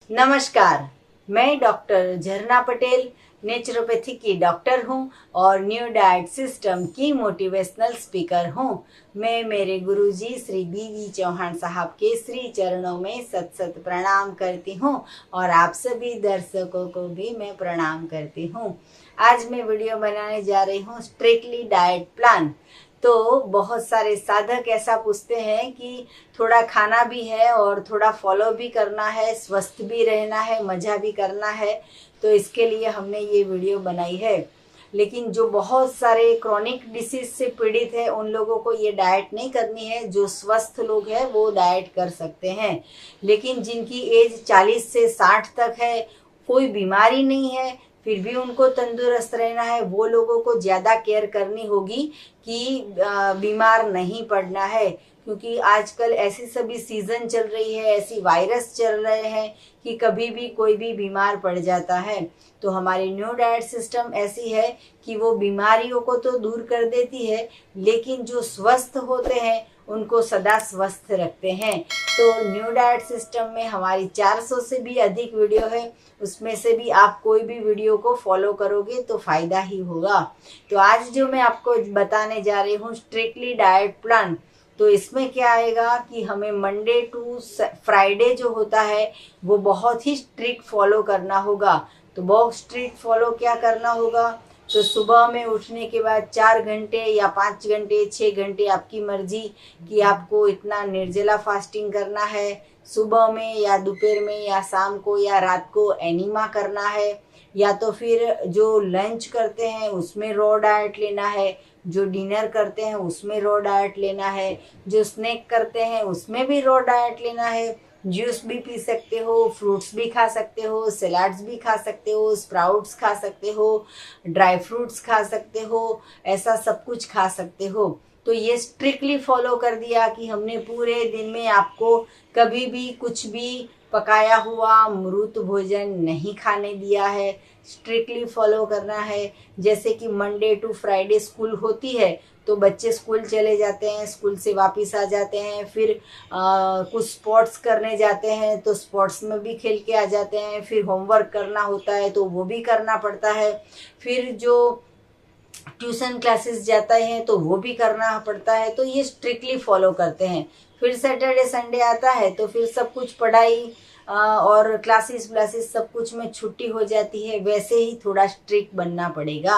नमस्कार। मैं डॉक्टर झरना पटेल नेचुरोपैथी की डॉक्टर हूँ और न्यू डाइट सिस्टम की मोटिवेशनल स्पीकर हूँ। मैं मेरे गुरुजी श्री बीवी चौहान साहब के श्री चरणों में सत सत प्रणाम करती हूँ और आप सभी दर्शकों को भी मैं प्रणाम करती हूँ। आज मैं वीडियो बनाने जा रही हूँ स्ट्रिक्टली डाइट प्लान। तो बहुत सारे साधक ऐसा पूछते हैं कि थोड़ा खाना भी है और थोड़ा फॉलो भी करना है, स्वस्थ भी रहना है, मज़ा भी करना है, तो इसके लिए हमने ये वीडियो बनाई है। लेकिन जो बहुत सारे क्रॉनिक डिसीज से पीड़ित है उन लोगों को ये डाइट नहीं करनी है। जो स्वस्थ लोग हैं वो डाइट कर सकते हैं। लेकिन जिनकी एज 40 से 60 तक है, कोई बीमारी नहीं है, फिर भी उनको तंदुरुस्त रहना है, वो लोगों को ज़्यादा केयर करनी होगी कि बीमार नहीं पड़ना है। क्योंकि आजकल ऐसी सभी सीज़न चल रही है, ऐसी वायरस चल रहे हैं कि कभी भी कोई भी बीमार पड़ जाता है। तो हमारी न्यू डाइट सिस्टम ऐसी है कि वो बीमारियों को तो दूर कर देती है, लेकिन जो स्वस्थ होते हैं उनको सदा स्वस्थ रखते हैं। तो न्यू डाइट सिस्टम में हमारी 400 से भी अधिक वीडियो है, उसमें से भी आप कोई भी वीडियो को फॉलो करोगे तो फ़ायदा ही होगा। तो आज जो मैं आपको बताने जा रही हूँ स्ट्रिक्टली डाइट प्लान, तो इसमें क्या आएगा कि हमें मंडे टू फ्राइडे जो होता है वो बहुत ही स्ट्रिक्ट फॉलो करना होगा। तो बहुत स्ट्रिक्ट फॉलो क्या करना होगा, तो सुबह में उठने के बाद 4 घंटे या 5 घंटे 6 घंटे आपकी मर्जी कि आपको इतना निर्जला फास्टिंग करना है। सुबह में या दोपहर में या शाम को या रात को एनिमा करना है, या तो फिर जो लंच करते हैं उसमें रॉ डाइट लेना है, जो डिनर करते हैं उसमें रॉ डाइट लेना है, जो स्नैक करते हैं उसमें भी रॉ डाइट लेना है। जूस भी पी सकते हो, फ्रूट्स भी खा सकते हो, सलाड्स भी खा सकते हो, स्प्राउट्स खा सकते हो, ड्राई फ्रूट्स खा सकते हो, ऐसा सब कुछ खा सकते हो। तो ये स्ट्रिक्टली फॉलो कर दिया कि हमने पूरे दिन में आपको कभी भी कुछ भी पकाया हुआ मृत भोजन नहीं खाने दिया है। स्ट्रिक्टली फॉलो करना है। जैसे कि मंडे टू फ्राइडे स्कूल होती है तो बच्चे स्कूल चले जाते हैं, स्कूल से वापस आ जाते हैं, फिर कुछ स्पोर्ट्स करने जाते हैं तो स्पोर्ट्स में भी खेल के आ जाते हैं, फिर होमवर्क करना होता है तो वो भी करना पड़ता है, फिर जो ट्यूशन क्लासेस जाता है तो वो भी करना पड़ता है। तो ये स्ट्रिक्टली फॉलो करते हैं। फिर सैटरडे संडे आता है तो फिर सब कुछ पढ़ाई और क्लासेस व्लासेस सब कुछ में छुट्टी हो जाती है, वैसे ही थोड़ा स्ट्रिक्ट बनना पड़ेगा।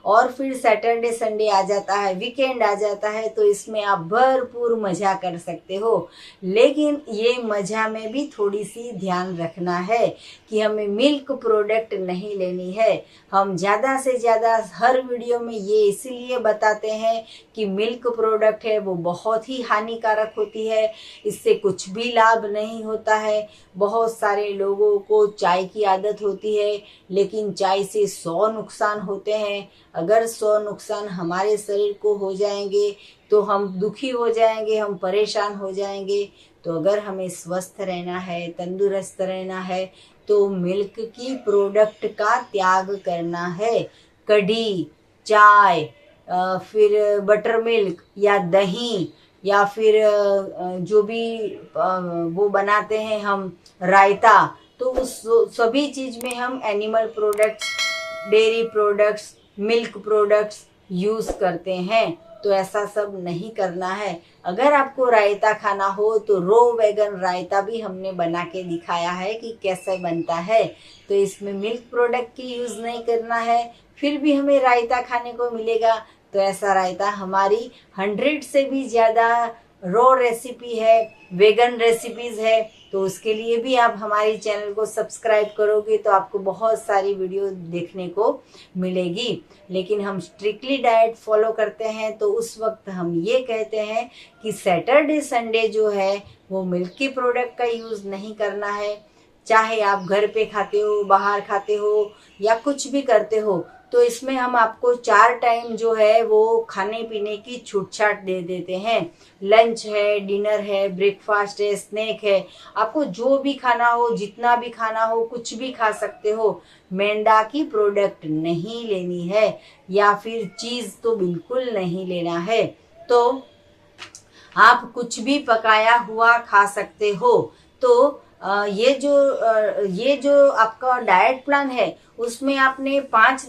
और फिर सैटरडे संडे आ जाता है, वीकेंड आ जाता है, तो इसमें आप भरपूर मज़ा कर सकते हो। लेकिन ये मज़ा में भी थोड़ी सी ध्यान रखना है कि हमें मिल्क प्रोडक्ट नहीं लेनी है। हम ज़्यादा से ज़्यादा हर वीडियो में ये इसीलिए बताते हैं कि मिल्क प्रोडक्ट है वो बहुत ही हानिकारक होती है, इससे कुछ भी लाभ नहीं होता है। बहुत सारे लोगों को चाय की आदत होती है, लेकिन चाय से 100 नुकसान होते हैं। अगर 100 नुकसान हमारे शरीर को हो जाएंगे तो हम दुखी हो जाएंगे, हम परेशान हो जाएंगे। तो अगर हमें स्वस्थ रहना है, तंदुरुस्त रहना है, तो मिल्क की प्रोडक्ट का त्याग करना है। कढ़ी, चाय, फिर बटर मिल्क या दही, या फिर जो भी वो बनाते हैं हम रायता, तो उस सभी चीज़ में हम animal products, dairy products, milk products use करते हैं। तो ऐसा सब नहीं करना है। अगर आपको रायता खाना हो तो रो वेगन रायता भी हमने बना के दिखाया है कि कैसे बनता है। तो इसमें मिल्क प्रोडक्ट की यूज़ नहीं करना है, फिर भी हमें रायता खाने को मिलेगा। तो ऐसा रायता हमारी 100 से भी ज़्यादा रॉ रेसिपी है, वेगन रेसिपीज़ है। तो उसके लिए भी आप हमारी चैनल को सब्सक्राइब करोगे तो आपको बहुत सारी वीडियो देखने को मिलेगी। लेकिन हम स्ट्रिक्टली डाइट फॉलो करते हैं तो उस वक्त हम ये कहते हैं कि सैटरडे संडे जो है वो मिल्क की प्रोडक्ट का यूज़ नहीं करना है। चाहे आप घर पे खाते हो, बाहर खाते हो या कुछ भी करते हो, तो इसमें हम आपको 4 टाइम जो है वो खाने पीने की छूट छाट दे देते हैं। लंच है, डिनर है, ब्रेकफास्ट है, स्नैक है। आपको जो भी खाना हो, जितना भी खाना हो, कुछ भी खा सकते हो। मैदा की प्रोडक्ट नहीं लेनी है, या फिर चीज़ तो बिल्कुल नहीं लेना है। तो आप कुछ भी पकाया हुआ खा सकते हो। तो ये जो आपका डाइट प्लान है उसमें आपने 5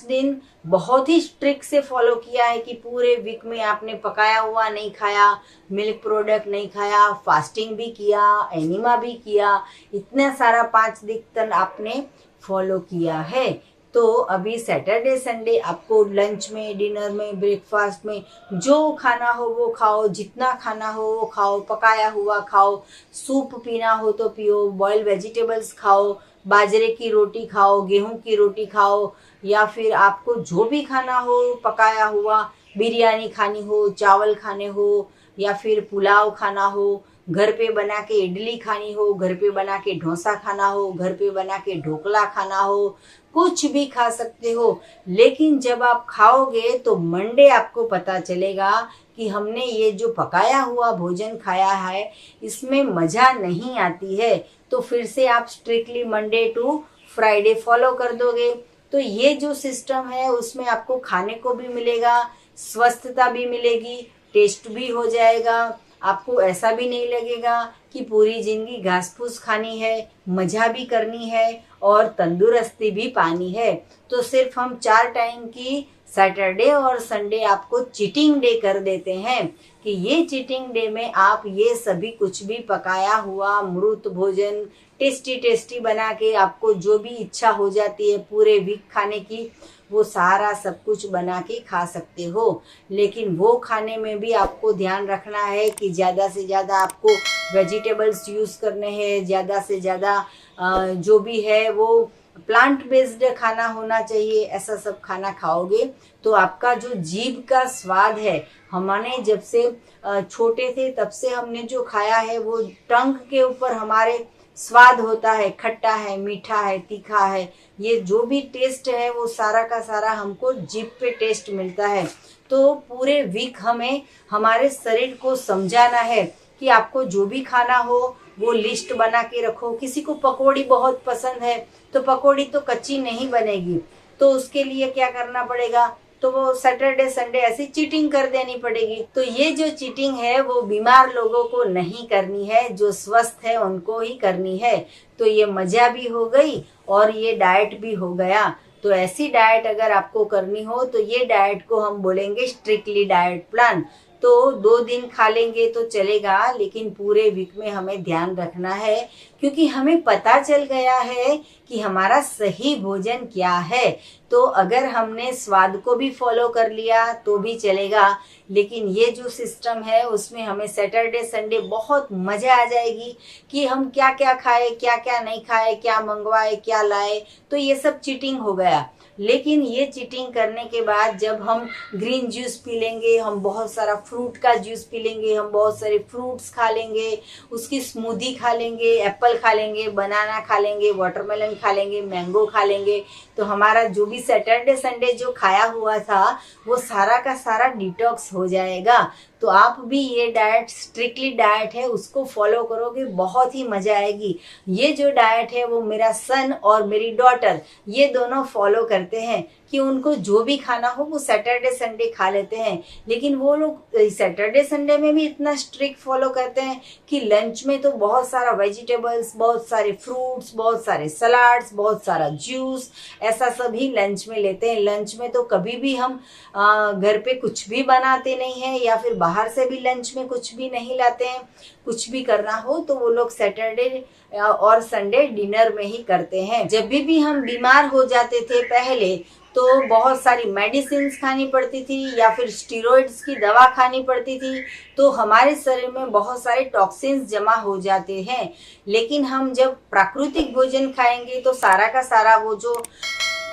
दिन बहुत ही स्ट्रिक्ट से फॉलो किया है कि पूरे वीक में आपने पकाया हुआ नहीं खाया, मिल्क प्रोडक्ट नहीं खाया, फास्टिंग भी किया, एनिमा भी किया, इतना सारा 5 दिन तक आपने फॉलो किया है। तो अभी सैटरडे संडे आपको लंच में, डिनर में, ब्रेकफास्ट में जो खाना हो वो खाओ, जितना खाना हो वो खाओ, पकाया हुआ खाओ, सूप पीना हो तो पियो, बॉइल्ड वेजिटेबल्स खाओ, बाजरे की रोटी खाओ, गेहूं की रोटी खाओ, या फिर आपको जो भी खाना हो पकाया हुआ, बिरयानी खानी हो, चावल खाने हो, या फिर पुलाव खाना हो, घर पे बना के इडली खानी हो, घर पे बना के डोसा खाना हो, घर पे बना के ढोकला खाना हो, कुछ भी खा सकते हो। लेकिन जब आप खाओगे तो मंडे आपको पता चलेगा कि हमने ये जो पकाया हुआ भोजन खाया है इसमें मजा नहीं आती है। तो फिर से आप strictly Monday to Friday follow कर दोगे तो ये जो सिस्टम है उसमें आपको खाने को भी मिलेगा, स्वस्थता भी मिलेगी, टेस्ट भी हो जाएगा, आपको ऐसा भी नहीं लगेगा कि पूरी जिंदगी घास फूस खानी है, मजा भी करनी है और तंदुरुस्ती भी पानी है। तो सिर्फ हम 4 टाइम की सैटरडे और संडे आपको चीटिंग डे कर देते हैं कि ये चीटिंग डे में आप ये सभी कुछ भी पकाया हुआ मृत भोजन टेस्टी टेस्टी बना के आपको जो भी इच्छा हो जाती है पूरे वीक खाने की वो सारा सब कुछ बना के खा सकते हो। लेकिन वो खाने में भी आपको ध्यान रखना है कि ज़्यादा से ज़्यादा आपको वेजिटेबल्स यूज़ करने हैं, ज़्यादा से ज़्यादा जो भी है वो प्लांट बेस्ड खाना होना चाहिए। ऐसा सब खाना खाओगे तो आपका जो जीभ का स्वाद है, हमने जब से छोटे थे तब से हमने जो खाया है वो टंग के ऊपर हमारे स्वाद होता है, खट्टा है, मीठा है, तीखा है, ये जो भी टेस्ट है वो सारा का सारा हमको जीभ पे टेस्ट मिलता है। तो पूरे वीक हमें हमारे शरीर को समझाना है कि आपको जो भी खाना हो वो लिस्ट बना के रखो। किसी को पकौड़ी बहुत पसंद है तो पकौड़ी तो कच्ची नहीं बनेगी, तो उसके लिए क्या करना पड़ेगा, तो वो सैटरडे संडे ऐसी चीटिंग कर देनी पड़ेगी। तो ये जो चीटिंग है वो बीमार लोगों को नहीं करनी है, जो स्वस्थ है उनको ही करनी है। तो ये मजा भी हो गई और ये डाइट भी हो गया। तो ऐसी डाइट अगर आपको करनी हो तो ये डाइट को हम बोलेंगे स्ट्रिक्टली डाइट प्लान। तो 2 दिन खा लेंगे तो चलेगा, लेकिन पूरे वीक में हमें ध्यान रखना है क्योंकि हमें पता चल गया है कि हमारा सही भोजन क्या है। तो अगर हमने स्वाद को भी फॉलो कर लिया तो भी चलेगा, लेकिन ये जो सिस्टम है उसमें हमें सैटरडे संडे बहुत मजा आ जाएगी कि हम क्या क्या खाए, क्या क्या नहीं खाए, क्या मंगवाए, क्या लाए। तो ये सब चीटिंग हो गया। लेकिन ये चीटिंग करने के बाद जब हम ग्रीन जूस पी लेंगे, हम बहुत सारा फ्रूट का जूस पी लेंगे, हम बहुत सारे फ्रूट्स खा लेंगे, उसकी स्मूदी खा लेंगे, एप्पल खा लेंगे, बनाना खा लेंगे, वाटरमेलन खा लेंगे, मैंगो खा लेंगे, तो हमारा जो भी सैटरडे संडे जो खाया हुआ था वो सारा का सारा डिटॉक्स हो जाएगा। तो आप भी ये डाइट स्ट्रिक्टली डाइट है उसको फॉलो करोगे, बहुत ही मजा आएगी। ये जो डाइट है वो मेरा सन और मेरी डॉटर ये दोनों फॉलो करते हैं कि उनको जो भी खाना हो वो सैटरडे संडे खा लेते हैं। लेकिन वो लोग सैटरडे संडे में भी इतना स्ट्रिक्ट फॉलो करते हैं कि लंच में तो बहुत सारा वेजिटेबल्स, बहुत सारे फ्रूट्स, बहुत सारे सलाड्स, बहुत सारा जूस, ऐसा सभी लंच में लेते हैं। लंच में तो कभी भी हम घर पे कुछ भी बनाते नहीं हैं या फिर बाहर से भी लंच में कुछ भी नहीं लाते हैं। कुछ भी करना हो तो वो लोग सैटरडे और संडे डिनर में ही करते हैं। जब भी हम बीमार हो जाते थे पहले तो बहुत सारी मेडिसिन खानी पड़ती थी या फिर स्टीरॉइड्स की दवा खानी पड़ती थी, तो हमारे शरीर में बहुत सारे टॉक्सिन्स जमा हो जाते हैं। लेकिन हम जब प्राकृतिक भोजन खाएंगे तो सारा का सारा वो जो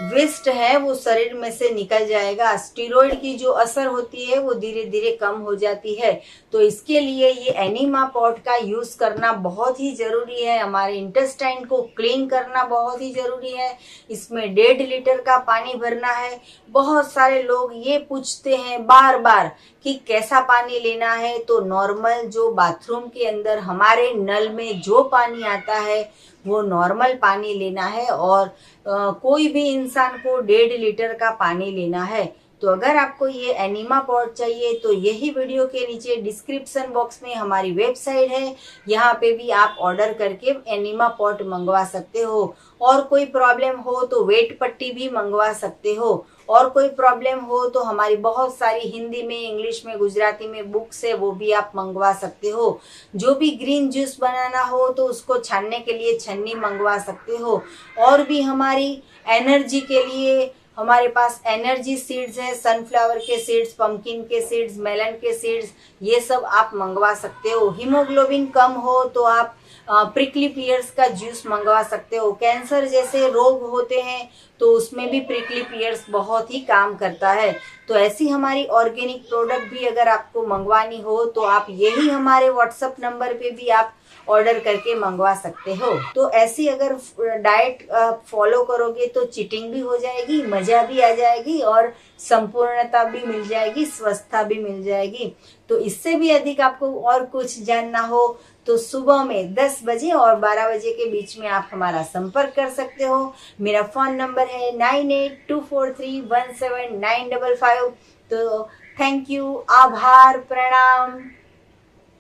वेस्ट है वो शरीर में से निकल जाएगा। स्टीरॉइड की जो असर होती है वो धीरे धीरे कम हो जाती है। तो इसके लिए ये एनिमा पॉट का यूज करना बहुत ही जरूरी है। हमारे इंटेस्टाइन को क्लीन करना बहुत ही जरूरी है। इसमें 1.5 लीटर का पानी भरना है। बहुत सारे लोग ये पूछते हैं बार बार कि कैसा पानी लेना है, तो नॉर्मल जो बाथरूम के अंदर हमारे नल में जो पानी आता है वो नॉर्मल पानी लेना है और कोई भी इंसान को 1.5 लीटर का पानी लेना है। तो अगर आपको ये एनिमा पॉट चाहिए तो यही वीडियो के नीचे डिस्क्रिप्शन बॉक्स में हमारी वेबसाइट है, यहाँ पे भी आप ऑर्डर करके एनिमा पॉट मंगवा सकते हो। और कोई प्रॉब्लम हो तो वेट पट्टी भी मंगवा सकते हो। और कोई प्रॉब्लम हो तो हमारी बहुत सारी हिंदी में, इंग्लिश में, गुजराती में बुक्स है, वो भी आप मंगवा सकते हो। जो भी ग्रीन जूस बनाना हो तो उसको छानने के लिए छन्नी मंगवा सकते हो। और भी हमारी एनर्जी के लिए हमारे पास एनर्जी सीड्स है, सनफ्लावर के सीड्स, पंपकिन के सीड्स, मेलन के सीड्स, ये सब आप मंगवा सकते हो। हीमोग्लोबिन कम हो तो आप प्रिकली पियर्स का जूस मंगवा सकते हो। कैंसर जैसे रोग होते हैं तो उसमें भी प्रिकली पियर्स बहुत ही काम करता है। तो ऐसी हमारी ऑर्गेनिक प्रोडक्ट भी अगर आपको मंगवानी हो तो आप यही हमारे व्हाट्सएप नंबर पे भी आप ऑर्डर करके मंगवा सकते हो। तो ऐसी अगर डाइट फॉलो करोगे तो चीटिंग भी हो जाएगी, मजा भी आ जाएगी और संपूर्णता भी मिल जाएगी, स्वस्थता भी मिल जाएगी। तो इससे भी अधिक आपको और कुछ जानना हो तो सुबह में 10 बजे और 12 बजे के बीच में आप हमारा संपर्क कर सकते हो। मेरा फोन नंबर है 9824317955। तो थैंक यू, आभार, प्रणाम,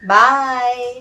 बाय।